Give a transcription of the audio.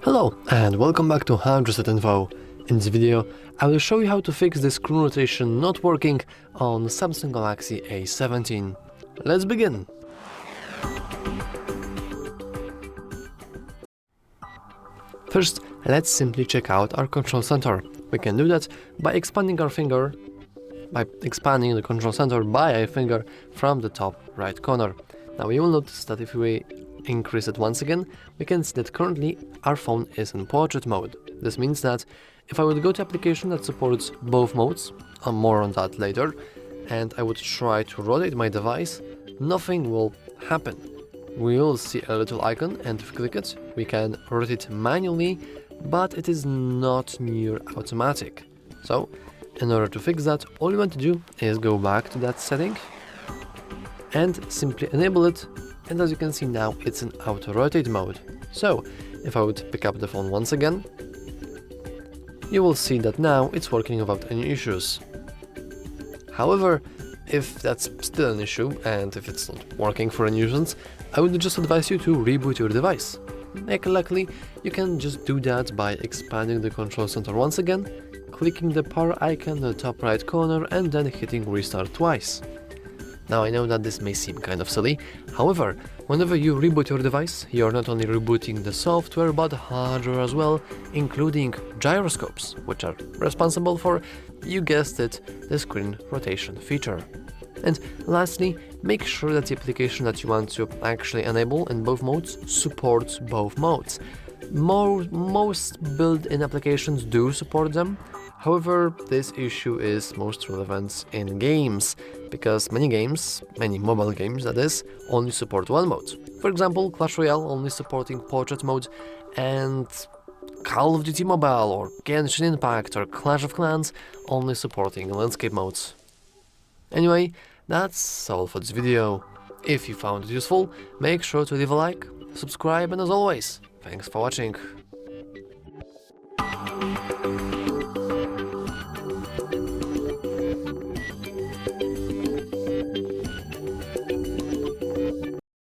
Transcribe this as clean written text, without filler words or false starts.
Hello and welcome back to HardReset.Info. In this video, I will show you how to fix the screen rotation not working on Samsung Galaxy A17. Let's begin! First, let's simply check out our control center. We can do that by expanding the control center by a finger from the top right corner. Now you will notice that if we increase it once again, we can see that currently our phone is in portrait mode. This means that if I would go to application that supports both modes, more on that later, and I would try to rotate my device, nothing will happen. We will see a little icon, and if we click it, we can rotate manually, but it is not near automatic. So, in order to fix that, all you want to do is go back to that setting and simply enable it, and as you can see now it's in auto rotate mode. So if I would pick up the phone once again, you will see that now it's working without any issues. However, if that's still an issue and if it's not working for any reasons, I would just advise you to reboot your device. Luckily, you can just do that by expanding the control center once again, clicking the power icon in the top right corner and then hitting restart twice. Now I know that this may seem kind of silly, however, whenever you reboot your device, you're not only rebooting the software but hardware as well, including gyroscopes, which are responsible for, you guessed it, the screen rotation feature. And lastly, make sure that the application that you want to actually enable in both modes supports both modes. Most built-in applications do support them. However, this issue is most relevant in games, because many mobile games that is, only support one mode. For example, Clash Royale only supporting portrait mode, and Call of Duty Mobile or Genshin Impact or Clash of Clans only supporting landscape modes. Anyway, that's all for this video. If you found it useful, make sure to leave a like, subscribe, and as always, thanks for watching.